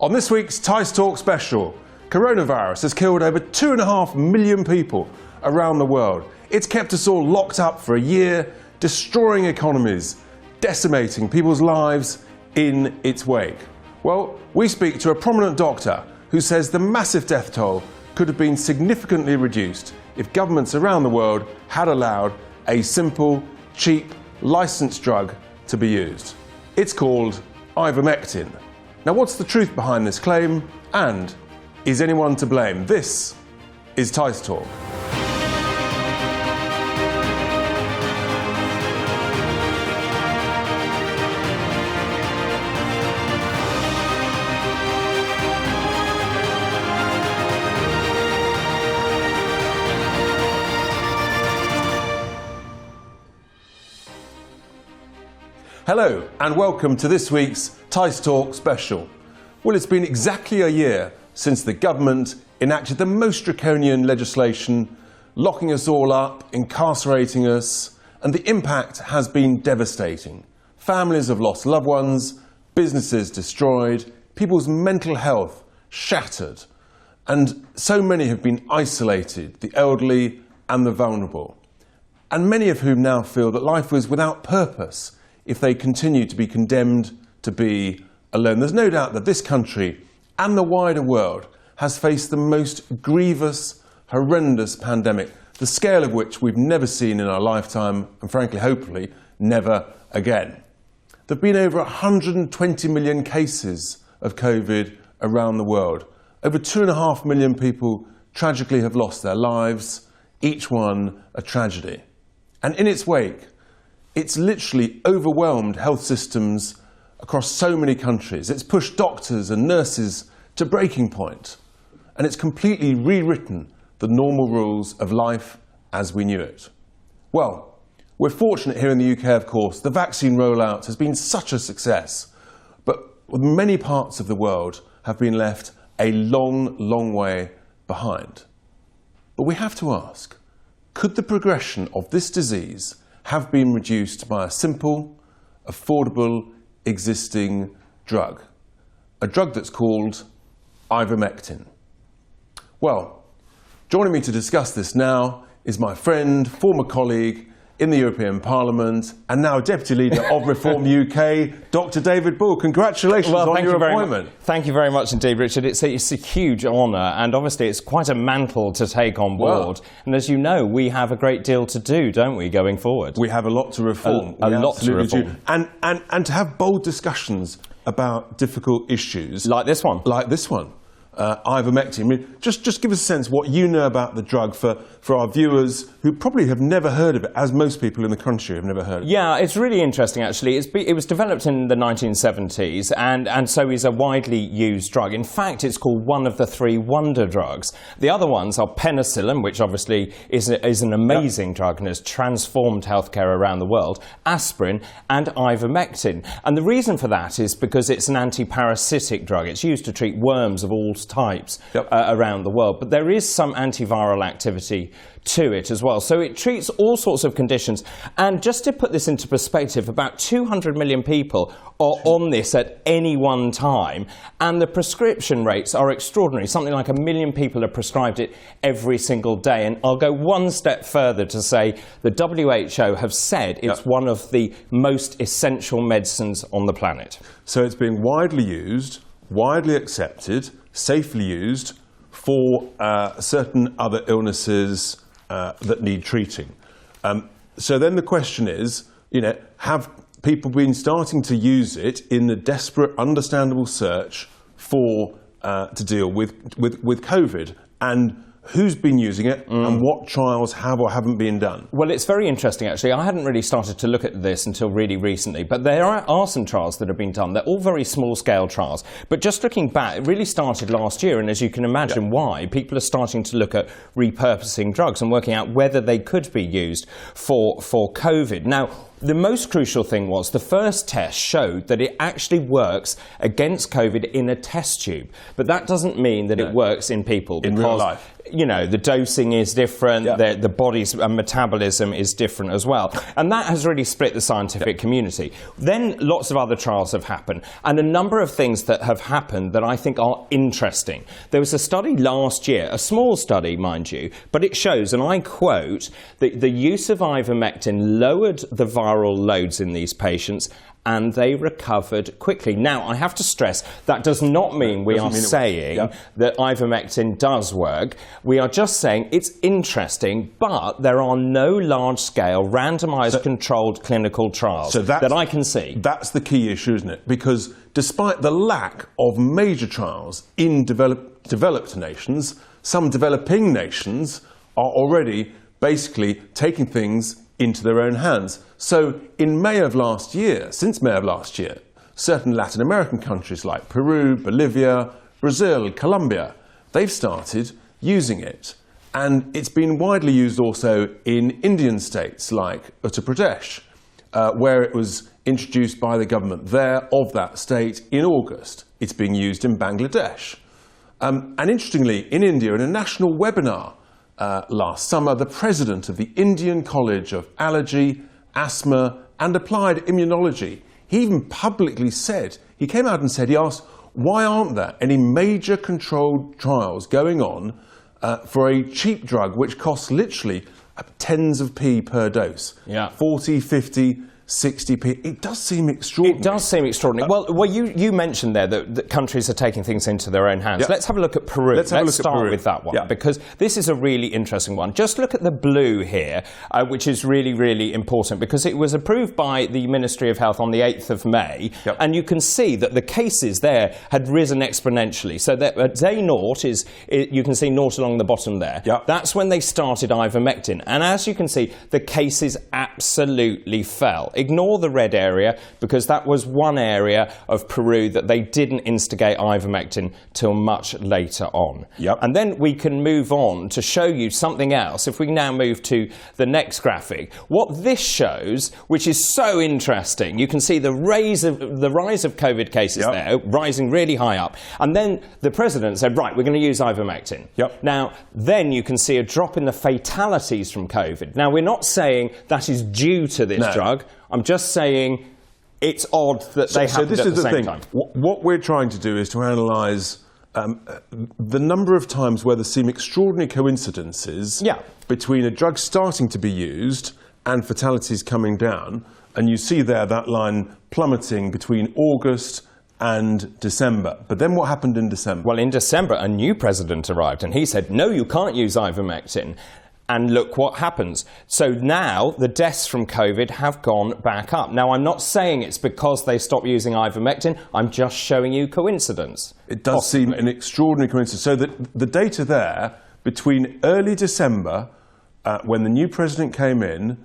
On this week's TICE Talk special, coronavirus has killed over 2.5 million people around the world. It's kept us all locked up for a year, destroying economies, decimating people's lives in its wake. Well, we speak to a prominent doctor who says the massive death toll could have been significantly reduced if governments around the world had allowed a simple, cheap, licensed drug to be used. It's called Ivermectin. Now, what's the truth behind this claim, and is anyone to blame? This is TICE Talk. Hello and welcome to this week's TICE Talk special. Well, it's been exactly a year since the government enacted the most draconian legislation, locking us all up, incarcerating us, and the impact has been devastating. Families have lost loved ones, businesses destroyed, people's mental health shattered, and so many have been isolated, the elderly and the vulnerable, and many of whom now feel that life was without purpose if they continue to be condemned to be alone. There's no doubt that this country and the wider world has faced the most grievous, horrendous pandemic, the scale of which we've never seen in our lifetime, and frankly, hopefully, never again. There have been over 120 million cases of COVID around the world. Over 2.5 million people tragically have lost their lives, each one a tragedy. And in its wake, it's literally overwhelmed health systems across so many countries. It's pushed doctors and nurses to breaking point. And it's completely rewritten the normal rules of life as we knew it. Well, we're fortunate here in the UK, of course. The vaccine rollout has been such a success. But many parts of the world have been left a long, long way behind. But we have to ask, could the progression of this disease have been reduced by a simple, affordable, existing drug? A drug that's called Ivermectin. Well, joining me to discuss this now is my friend, former colleague in the European Parliament, and now Deputy Leader of Reform UK, Dr. David Bull. Congratulations on your appointment. Thank you very much indeed, Richard. It's a huge honour, and obviously it's quite a mantle to take on board. Well, and as you know, we have a great deal to do, don't we, going forward? We have a lot to reform. A lot to reform. And to have bold discussions about difficult issues. Like this one. Like this one. Ivermectin. I mean, just give us a sense what you know about the drug for our viewers who probably have never heard of it, as most people in the country have never heard of it. Yeah, it's really interesting actually. It was developed in the 1970s and so is a widely used drug. In fact, it's called one of the 3 wonder drugs. The other ones are penicillin, which obviously is an amazing drug and has transformed healthcare around the world, aspirin and ivermectin. And the reason for that is because it's an anti-parasitic drug. It's used to treat worms of all types around the world, but there is some antiviral activity to it as well. So it treats all sorts of conditions. And just to put this into perspective, about 200 million people are on this at any one time, and the prescription rates are extraordinary. Something like 1 million people are prescribed it every single day. And I'll go one step further to say the WHO have said it's one of the most essential medicines on the planet. So it's being widely used, widely accepted, safely used for certain other illnesses that need treating. So then the question is, have people been starting to use it in the desperate, understandable search for to deal with COVID? And who's been using it and what trials have or haven't been done? Well, it's very interesting actually. I hadn't really started to look at this until really recently, but there are some trials that have been done. They're all very small scale trials. But just looking back, it really started last year, and as you can imagine why, people are starting to look at repurposing drugs and working out whether they could be used for COVID. Now, the most crucial thing was the first test showed that it actually works against COVID in a test tube. But that doesn't mean that it works in people. In real life. you know, the dosing is different, the body's metabolism is different as well. And that has really split the scientific community. Then lots of other trials have happened, and a number of things that have happened that I think are interesting. There was a study last year, a small study, mind you, but it shows, and I quote, that the use of ivermectin lowered the viral loads in these patients and they recovered quickly. Now, I have to stress, that does not mean we are saying that ivermectin does work. We are just saying it's interesting, but there are no large-scale, randomised, controlled clinical trials that I can see. That's the key issue, isn't it? Because despite the lack of major trials in developed nations, some developing nations are already basically taking things into their own hands. So in May of last year, since May of last year, certain Latin American countries like Peru, Bolivia, Brazil, Colombia, they've started using it. And it's been widely used also in Indian states like Uttar Pradesh, where it was introduced by the government there of that state in August. It's being used in Bangladesh. And interestingly, in India, in a national webinar last summer, the president of the Indian College of Allergy, Asthma and Applied Immunology, he even publicly said, he came out and said, he asked, why aren't there any major controlled trials going on for a cheap drug which costs literally tens of p per dose? 40, 50, 60p. It does seem extraordinary. It does seem extraordinary. Well, you mentioned there that countries are taking things into their own hands. Let's have a look at Peru. Let's start with that one, because this is a really interesting one. Just look at the blue here, which is really, really important, because it was approved by the Ministry of Health on the 8th of May, and you can see that the cases there had risen exponentially. So that at day naught you can see naught along the bottom there. That's when they started ivermectin. And as you can see, the cases absolutely fell. Ignore the red area, because that was one area of Peru that they didn't instigate ivermectin till much later on. And then we can move on to show you something else. If we now move to the next graphic, what this shows, which is so interesting, you can see the rise of COVID cases there, rising really high up. And then the president said, right, we're going to use ivermectin. Now, then you can see a drop in the fatalities from COVID. Now, we're not saying that is due to this drug. I'm just saying it's odd that they happened at the same time. What we're trying to do is to analyse the number of times where there seem extraordinary coincidences between a drug starting to be used and fatalities coming down. And you see there that line plummeting between August and December. But then what happened in December? Well, in December, a new president arrived and he said, no, you can't use ivermectin. And look what happens. So now the deaths from COVID have gone back up. Now, I'm not saying it's because they stopped using ivermectin. I'm just showing you coincidence. It does seem an extraordinary coincidence. So the data there between early December, when the new president came in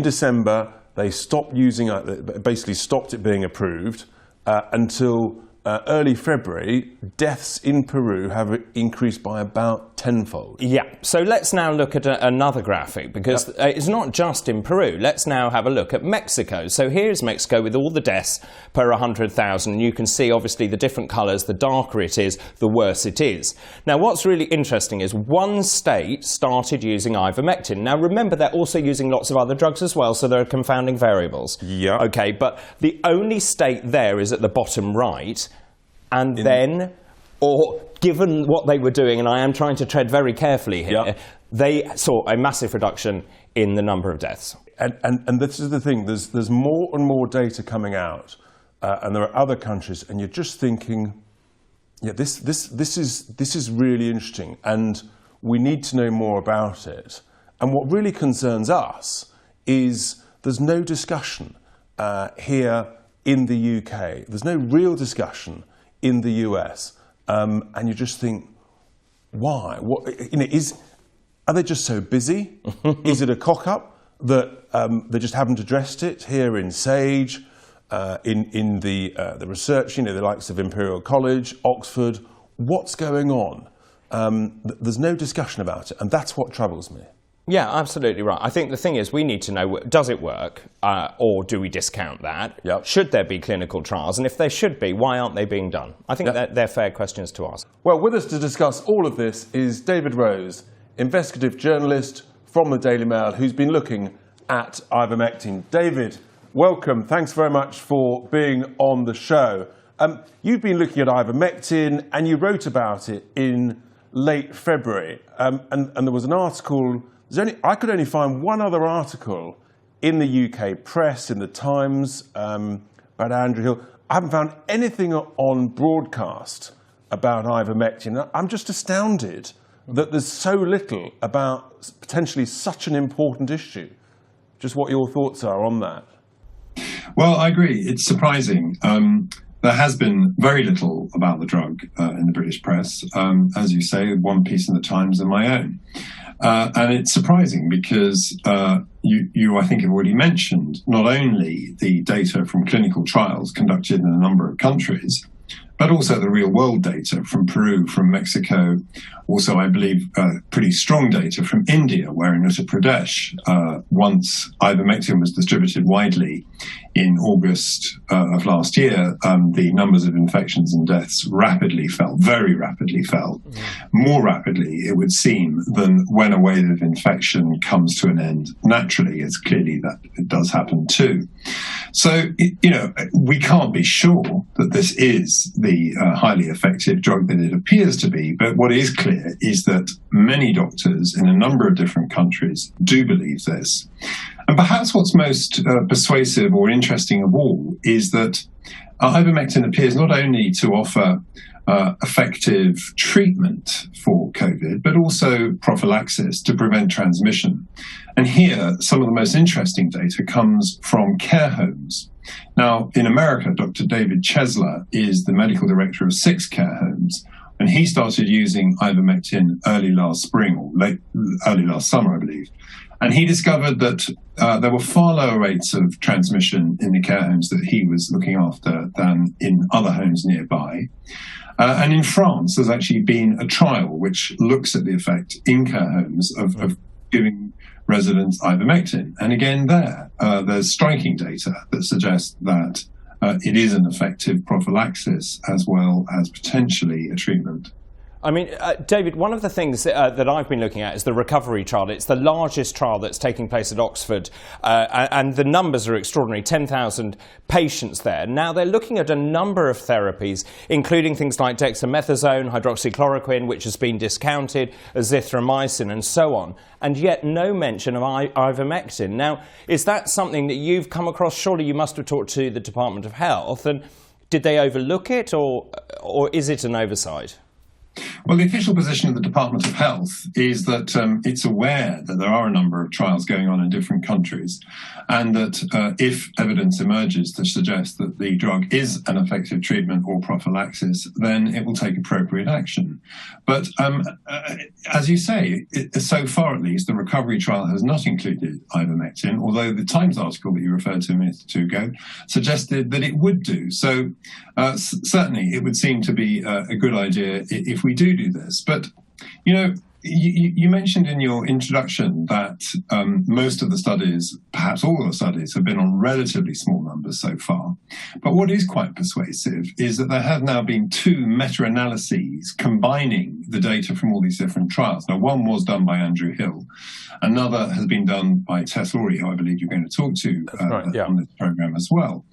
December they stopped using it, basically stopped it being approved, until early February, deaths in Peru have increased by about tenfold. So let's now look at another graphic, because it's not just in Peru. Let's now have a look at Mexico. So here's Mexico with all the deaths per 100,000. You can see obviously the different colours. The darker it is, the worse it is. Now what's really interesting is one state started using ivermectin. Now remember, they're also using lots of other drugs as well, so there are confounding variables. Okay, but the only state there is at the bottom right. And then, or given what they were doing, and I am trying to tread very carefully here, they saw a massive reduction in the number of deaths. And this is the thing, there's more and more data coming out, and there are other countries, and you're just thinking, this is really interesting, and we need to know more about it. And what really concerns us is there's no discussion here in the UK. There's no real discussion in the US, and you just think, why? What, are they just so busy? Is it a cock-up that they just haven't addressed it here in SAGE, in the research, the likes of Imperial College, Oxford? What's going on? There's no discussion about it, and that's what troubles me. Yeah, absolutely right. I think the thing is we need to know, does it work or do we discount that? Yep. Should there be clinical trials? And if there should be, why aren't they being done? I think that they're fair questions to ask. Well, with us to discuss all of this is David Rose, investigative journalist from the Daily Mail, who's been looking at ivermectin. David, welcome. Thanks very much for being on the show. You've been looking at ivermectin and you wrote about it in late February. And there was an article, I could only find one other article in the UK press, in the Times, about Andrew Hill. I haven't found anything on broadcast about ivermectin. I'm just astounded that there's so little about potentially such an important issue. Just what your thoughts are on that. Well, I agree. It's surprising. There has been very little about the drug in the British press. As you say, one piece in the Times and my own. And it's surprising because you, I think, have already mentioned not only the data from clinical trials conducted in a number of countries, but also the real-world data from Peru, from Mexico, also, I believe, pretty strong data from India, where in Uttar Pradesh, once ivermectin was distributed widely in August of last year, the numbers of infections and deaths rapidly fell, very rapidly fell. More rapidly, it would seem, than when a wave of infection comes to an end naturally. It's clearly that it does happen too. So, we can't be sure that this is the highly effective drug that it appears to be, but what is clear is that many doctors in a number of different countries do believe this. And perhaps what's most persuasive or interesting of all is that ivermectin appears not only to offer effective treatment for COVID, but also prophylaxis to prevent transmission. And here, some of the most interesting data comes from care homes. Now, in America, Dr. David Chesler is the medical director of 6 care homes, and he started using ivermectin early last spring, or early last summer, I believe. And he discovered that there were far lower rates of transmission in the care homes that he was looking after than in other homes nearby. And in France, there's actually been a trial which looks at the effect in care homes of giving residents ivermectin. And again, there's striking data that suggests that it is an effective prophylaxis as well as potentially a treatment. I mean, David, one of the things that I've been looking at is the recovery trial. It's the largest trial that's taking place at Oxford, and the numbers are extraordinary, 10,000 patients there. Now, they're looking at a number of therapies, including things like dexamethasone, hydroxychloroquine, which has been discounted, azithromycin, and so on, and yet no mention of ivermectin. Now, is that something that you've come across? Surely you must have talked to the Department of Health, and did they overlook it, or is it an oversight? Well, the official position of the Department of Health is that it's aware that there are a number of trials going on in different countries, and that if evidence emerges to suggest that the drug is an effective treatment or prophylaxis, then it will take appropriate action. But as you say, so far at least, the recovery trial has not included ivermectin, although the Times article that you referred to a minute or two ago suggested that it would do. So certainly it would seem to be a good idea if we do this. But, you mentioned in your introduction that most of the studies, perhaps all of the studies, have been on relatively small numbers so far. But what is quite persuasive is that there have now been 2 meta-analyses combining the data from all these different trials. Now, one was done by Andrew Hill. Another has been done by Tess Laurie, who I believe you're going to talk to on this programme as well.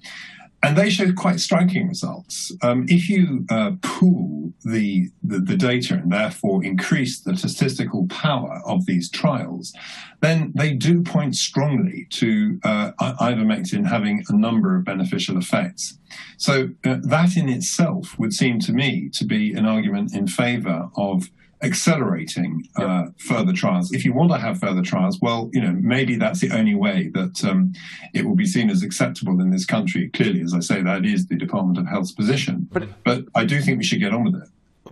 And they showed quite striking results. If you pool the data and therefore increase the statistical power of these trials, then they do point strongly to ivermectin having a number of beneficial effects. So that in itself would seem to me to be an argument in favour of accelerating further trials. If you want to have further trials, well, maybe that's the only way that it will be seen as acceptable in this country. Clearly, as I say, that is the Department of Health's position. But I do think we should get on with it.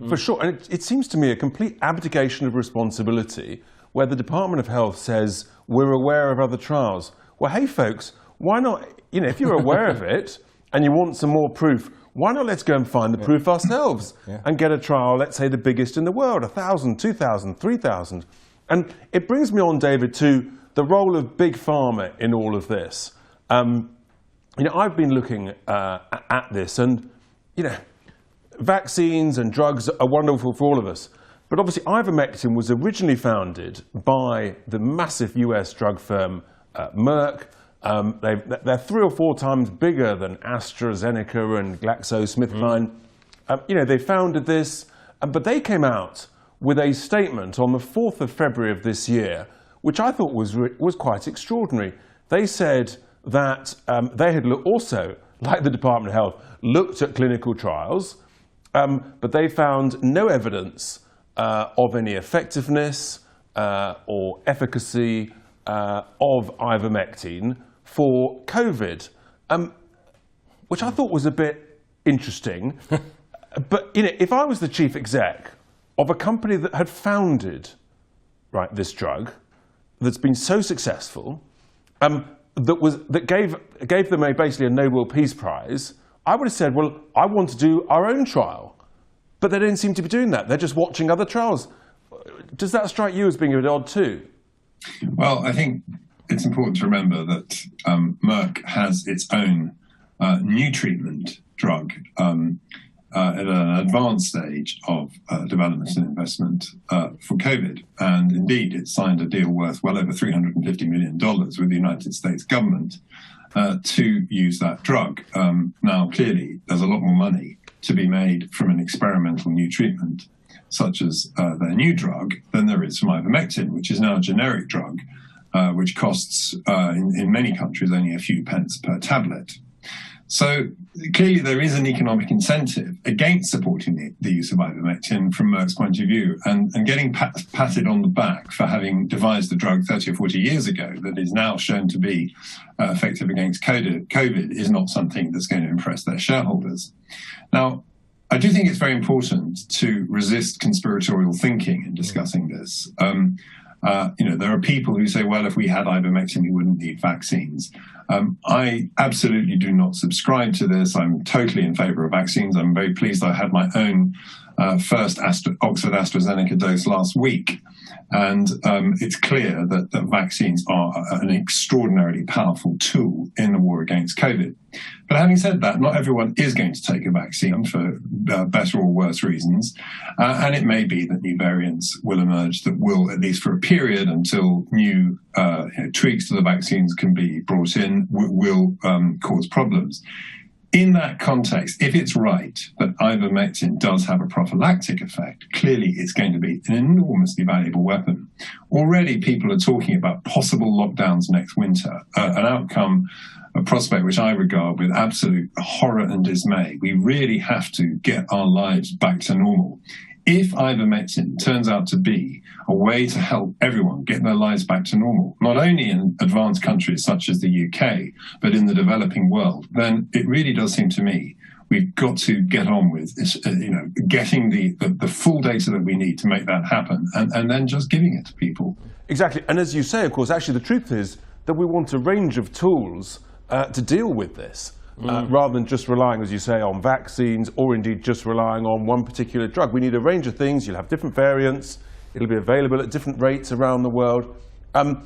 For sure. And it seems to me a complete abdication of responsibility where the Department of Health says, we're aware of other trials. Well, hey, folks, why not, if you're aware of it and you want some more proof, why not let's go and find the proof ourselves and get a trial, let's say the biggest in the world, 1,000, 2,000, 3,000. And it brings me on, David, to the role of Big Pharma in all of this. I've been looking at this, and, vaccines and drugs are wonderful for all of us. But obviously, Ivermectin was originally founded by the massive US drug firm Merck. They're 3 or 4 times bigger than AstraZeneca and GlaxoSmithKline. They founded this, but they came out with a statement on the 4th of February of this year, which I thought was quite extraordinary. They said that they had also, like the Department of Health, looked at clinical trials, but they found no evidence of any effectiveness or efficacy of ivermectin for COVID, which I thought was a bit interesting. But if I was the chief exec of a company that had founded this drug, that's been so successful, that gave them basically a Nobel Peace Prize, I would have said, well, I want to do our own trial. But they don't seem to be doing that. They're just watching other trials. Does that strike you as being a bit odd too? Well, I think it's important to remember that Merck has its own new treatment drug at an advanced stage of development and investment for COVID. And indeed, it signed a deal worth well over $350 million with the United States government to use that drug. Now, clearly, there's a lot more money to be made from an experimental new treatment, such as their new drug, than there is from ivermectin, which is now a generic drug, which costs, in many countries, only a few pence per tablet. So clearly there is an economic incentive against supporting the use of ivermectin from Merck's point of view, and getting patted on the back for having devised the drug 30 or 40 years ago that is now shown to be effective against COVID is not something that's going to impress their shareholders. Now, I do think it's very important to resist conspiratorial thinking in discussing this. There are people who say, well, if we had ivermectin, we wouldn't need vaccines. I absolutely do not subscribe to this. I'm totally in favour of vaccines. I'm very pleased I had my own first Oxford AstraZeneca dose last week. And it's clear that vaccines are an extraordinarily powerful tool in the war against COVID. But having said that, not everyone is going to take a vaccine for better or worse reasons. And it may be that new variants will emerge that will, at least for a period until new tweaks to the vaccines can be brought in, will cause problems. In that context, if it's right that ivermectin does have a prophylactic effect, clearly it's going to be an enormously valuable weapon. Already people are talking about possible lockdowns next winter, an outcome, a prospect which I regard with absolute horror and dismay. We really have to get our lives back to normal. If ivermectin turns out to be a way to help everyone get their lives back to normal, not only in advanced countries such as the UK, but in the developing world, then it really does seem to me we've got to get on with getting the full data that we need to make that happen, and then just giving it to people. Exactly. And as you say, of course, actually the truth is that we want a range of tools to deal with this. Rather than just relying, as you say, on vaccines or indeed just relying on one particular drug. We need a range of things. You'll have different variants. It'll be available at different rates around the world. And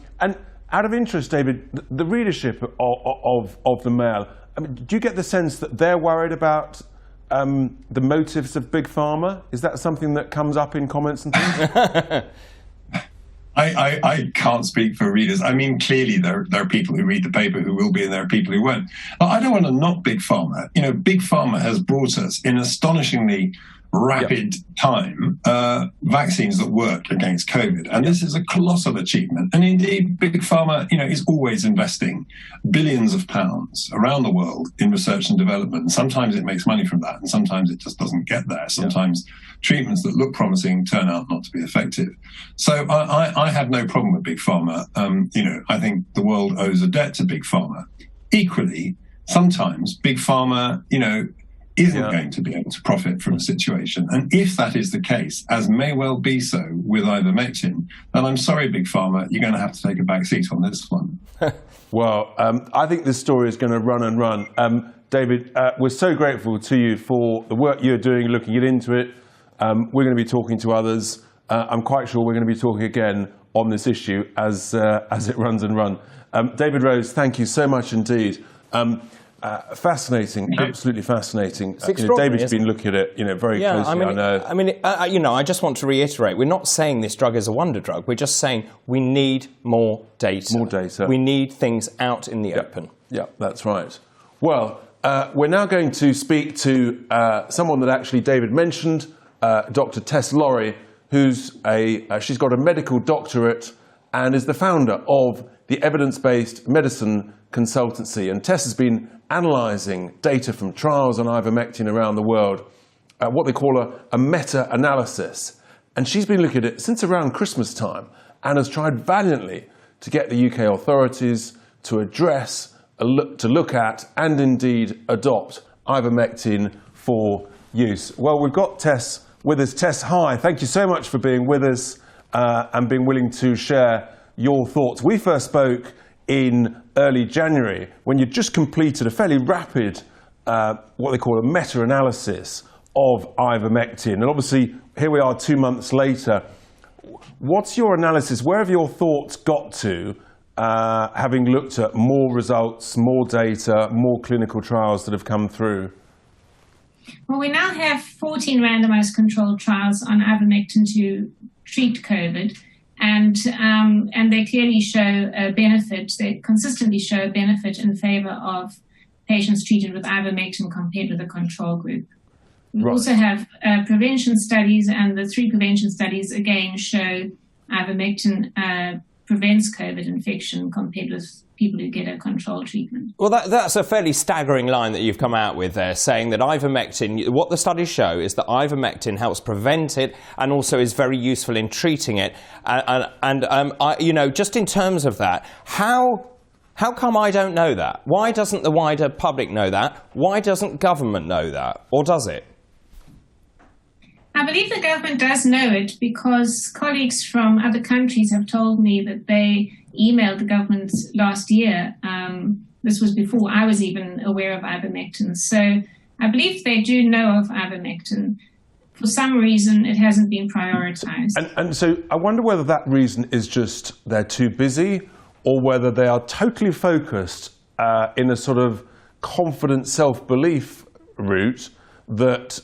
out of interest, David, the readership of the Mail, do you get the sense that they're worried about the motives of Big Pharma? Is that something that comes up in comments and things? I can't speak for readers. I mean, clearly there are people who read the paper who will be, and there are people who won't. But I don't want to knock Big Pharma. Big Pharma has brought us in astonishingly rapid time vaccines that work against COVID. And this is a colossal achievement. And indeed, Big Pharma, is always investing billions of pounds around the world in research and development. And sometimes it makes money from that, and sometimes it just doesn't get there. Sometimes treatments that look promising turn out not to be effective. So I have no problem with Big Pharma. I think the world owes a debt to Big Pharma. Equally, sometimes Big Pharma, isn't going to be able to profit from a situation. And if that is the case, as may well be so with ivermectin, then I'm sorry, Big Pharma, you're going to have to take a back seat on this one. Well, I think this story is going to run and run. David, we're so grateful to you for the work you're doing, looking into it. We're going to be talking to others. I'm quite sure we're going to be talking again on this issue as it runs and run. David Rose, thank you so much indeed. Fascinating, absolutely fascinating. David's been looking at it, very closely. I know. I just want to reiterate: we're not saying this drug is a wonder drug. We're just saying we need more data. More data. We need things out in the open. Yeah, that's right. Well, we're now going to speak to someone that actually David mentioned, Dr. Tess Lawrie, who's she's got a medical doctorate and is the founder of the Evidence-Based Medicine Consultancy. And Tess has been analysing data from trials on ivermectin around the world, what they call a meta-analysis. And she's been looking at it since around Christmas time and has tried valiantly to get the UK authorities to address, to look at, and indeed adopt ivermectin for use. Well, we've got Tess with us. Tess, hi. Thank you so much for being with us and being willing to share your thoughts. We first spoke in early January when you just completed a fairly rapid, what they call a meta-analysis of ivermectin. And obviously, here we are 2 months later. What's your analysis? Where have your thoughts got to, having looked at more results, more data, more clinical trials that have come through? Well, we now have 14 randomized controlled trials on ivermectin to treat COVID. And they clearly show a benefit. They consistently show a benefit in favor of patients treated with ivermectin compared with the control group. We also have prevention studies, and the 3 prevention studies again show ivermectin prevents COVID infection compared with people who get a control treatment. Well, that's a fairly staggering line that you've come out with there, saying that ivermectin, what the studies show is that ivermectin helps prevent it and also is very useful in treating it. Just in terms of that, how come I don't know that? Why doesn't the wider public know that? Why doesn't government know that? Or does it? I believe the government does know it because colleagues from other countries have told me that they emailed the government last year. This was before I was even aware of ivermectin. So I believe they do know of ivermectin. For some reason, it hasn't been prioritized. And so I wonder whether that reason is just they're too busy, or whether they are totally focused in a sort of confident self-belief route that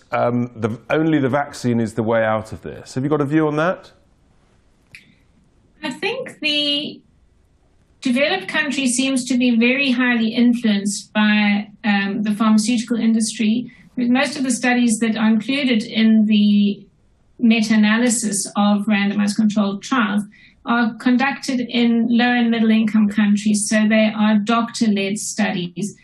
only the vaccine is the way out of this. Have you got a view on that? I think the developed country seems to be very highly influenced by the pharmaceutical industry. Most of the studies that are included in the meta-analysis of randomized controlled trials are conducted in low and middle income countries, so they are doctor-led studies.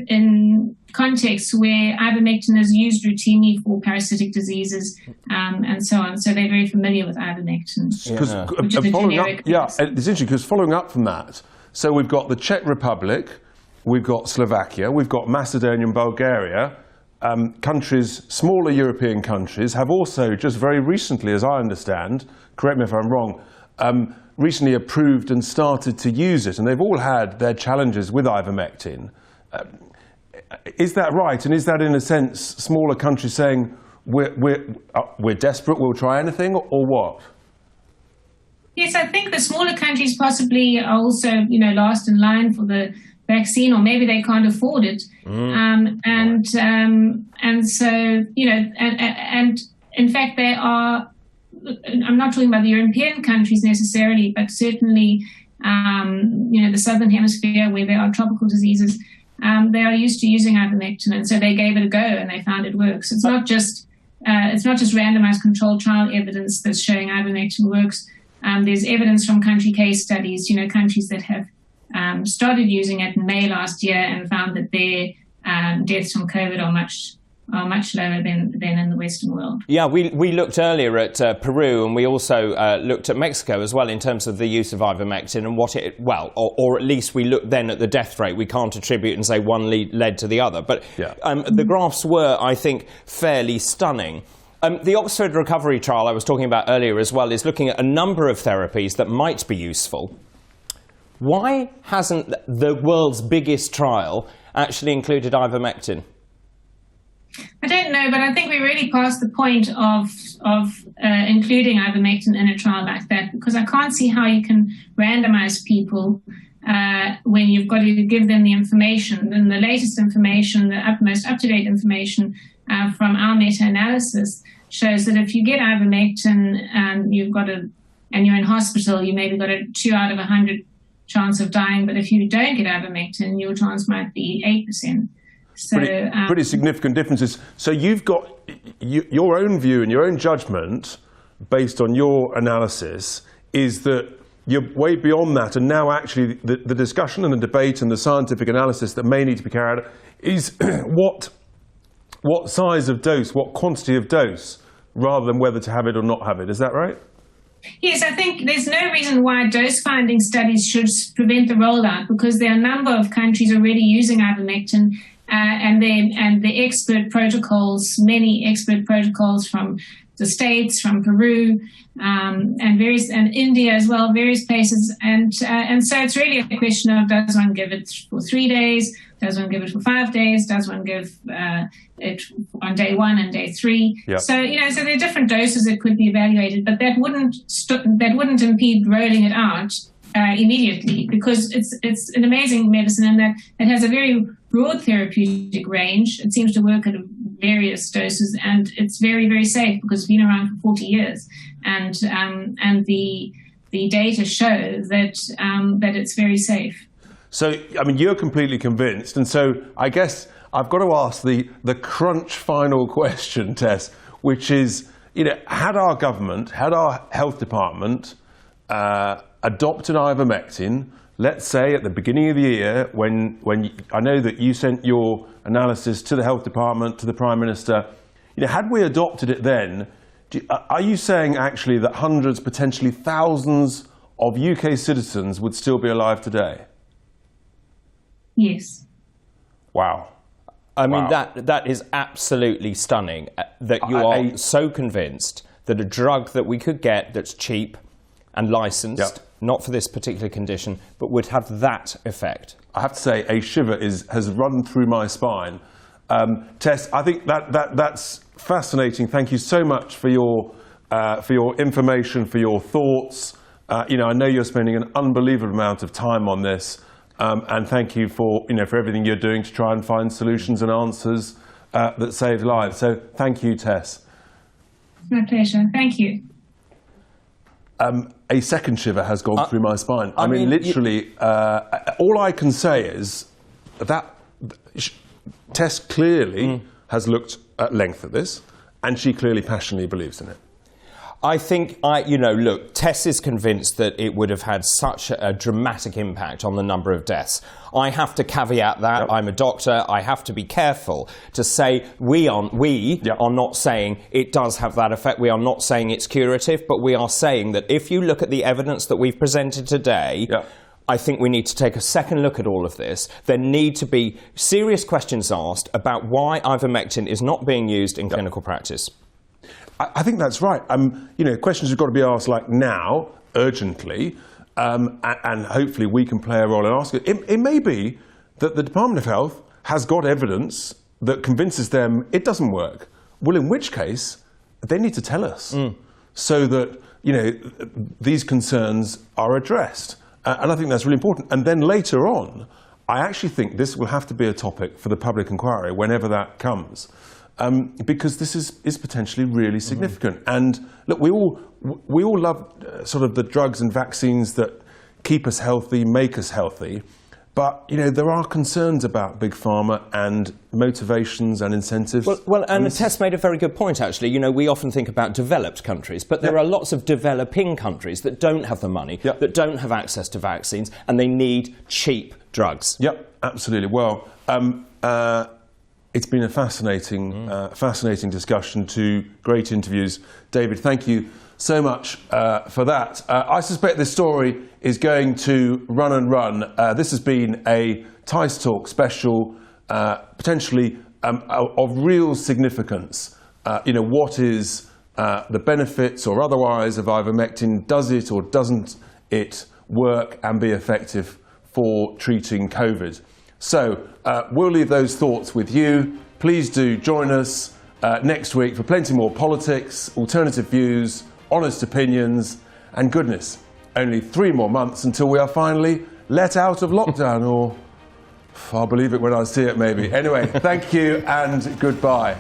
In contexts where ivermectin is used routinely for parasitic diseases and so on. So they're very familiar with ivermectin. It's interesting because following up from that, so we've got the Czech Republic, we've got Slovakia, we've got Macedonia and Bulgaria. Countries, smaller European countries, have also just very recently, as I understand, correct me if I'm wrong, recently approved and started to use it, and they've all had their challenges with ivermectin. Is that right? And is that, in a sense, smaller countries saying we're desperate, we'll try anything, or what? Yes, I think the smaller countries possibly are also, last in line for the vaccine, or maybe they can't afford it, and so and in fact they are. I'm not talking about the European countries necessarily, but certainly, the Southern Hemisphere where there are tropical diseases, they are used to using ivermectin, and so they gave it a go and they found it works. It's not just randomized controlled trial evidence that's showing ivermectin works. There's evidence from country case studies, countries that have started using it in May last year and found that their deaths from COVID are much lower than in the Western world. Yeah, we looked earlier at Peru, and we also looked at Mexico as well in terms of the use of ivermectin and what it, or at least we looked then at the death rate. We can't attribute and say one led to the other. But the graphs were, I think, fairly stunning. The Oxford Recovery trial I was talking about earlier as well is looking at a number of therapies that might be useful. Why hasn't the world's biggest trial actually included ivermectin? I don't know, but I think we're really past the point of including ivermectin in a trial like that, because I can't see how you can randomize people when you've got to give them the information. And the latest information, the most up-to-date information from our meta-analysis shows that if you get ivermectin and you're in hospital, you maybe got a 2 out of 100 chance of dying. But if you don't get ivermectin, your chance might be 8%. So, pretty significant differences. So you've got your own view and your own judgment based on your analysis is that you're way beyond that, and now actually the discussion and the debate and the scientific analysis that may need to be carried out is what size of dose, what quantity of dose, rather than whether to have it or not have it. Is that right? Yes, I think there's no reason why dose-finding studies should prevent the rollout, because there are a number of countries already using ivermectin. And the expert protocols, many expert protocols from the States, from Peru, and India as well, various places, and so it's really a question of, does one give it for 3 days, does one give it for 5 days, does one give it on day 1 and day 3? Yep. So so there are different doses that could be evaluated, but that wouldn't impede rolling it out immediately, because it's an amazing medicine, and that it has a very broad therapeutic range. It seems to work at various doses, and it's very, very safe because it's been around for 40 years, and the data show that it's very safe. So, I mean, you're completely convinced, and so I guess I've got to ask the crunch final question, Tess, which is, had our government, had our health department adopted ivermectin, let's say at the beginning of the year, when I know that you sent your analysis to the health department, to the Prime Minister, had we adopted it then, are you saying actually that hundreds, potentially thousands of UK citizens would still be alive today? Yes. Wow. I mean, Wow. that is absolutely stunning, that you are so convinced that a drug that we could get that's cheap and licensed, Yep. not for this particular condition, but would have that effect. I have to say, a shiver has run through my spine. Tess, I think that's fascinating. Thank you so much for your information, for your thoughts. I know you're spending an unbelievable amount of time on this, and thank you for everything you're doing to try and find solutions and answers that save lives. So thank you, Tess. My pleasure. Thank you. A second shiver has gone through my spine. I mean literally, all I can say is that Tess clearly has looked at length at this, and she clearly passionately believes in it. I think, look, Tess is convinced that it would have had such a dramatic impact on the number of deaths. I have to caveat that. Yep. I'm a doctor. I have to be careful to say we are not saying it does have that effect. We are not saying it's curative, but we are saying that if you look at the evidence that we've presented today, yep. I think we need to take a second look at all of this. There need to be serious questions asked about why ivermectin is not being used in clinical practice. I think that's right. Questions have got to be asked like now, urgently, and hopefully we can play a role in asking it. It may be that the Department of Health has got evidence that convinces them it doesn't work. Well, in which case, they need to tell us so that, these concerns are addressed. And I think that's really important. And then later on, I actually think this will have to be a topic for the public inquiry whenever that comes. Because this is potentially really significant. And look, we all love sort of the drugs and vaccines that keep us healthy, make us healthy. But, there are concerns about Big Pharma and motivations and incentives. Well, and Tess made a very good point, actually. We often think about developed countries, but there are lots of developing countries that don't have the money, that don't have access to vaccines, and they need cheap drugs. Yep, absolutely. Well, it's been a fascinating discussion, 2 great interviews. David, thank you so much for that. I suspect this story is going to run and run. This has been a TICE Talk special, potentially of real significance. What is the benefits or otherwise of ivermectin? Does it or doesn't it work and be effective for treating COVID? So we'll leave those thoughts with you. please do join us next week for plenty more politics, alternative views, honest opinions, and goodness, only 3 more months until we are finally let out of lockdown, or I'll believe it when I see it maybe. Anyway, thank you and goodbye.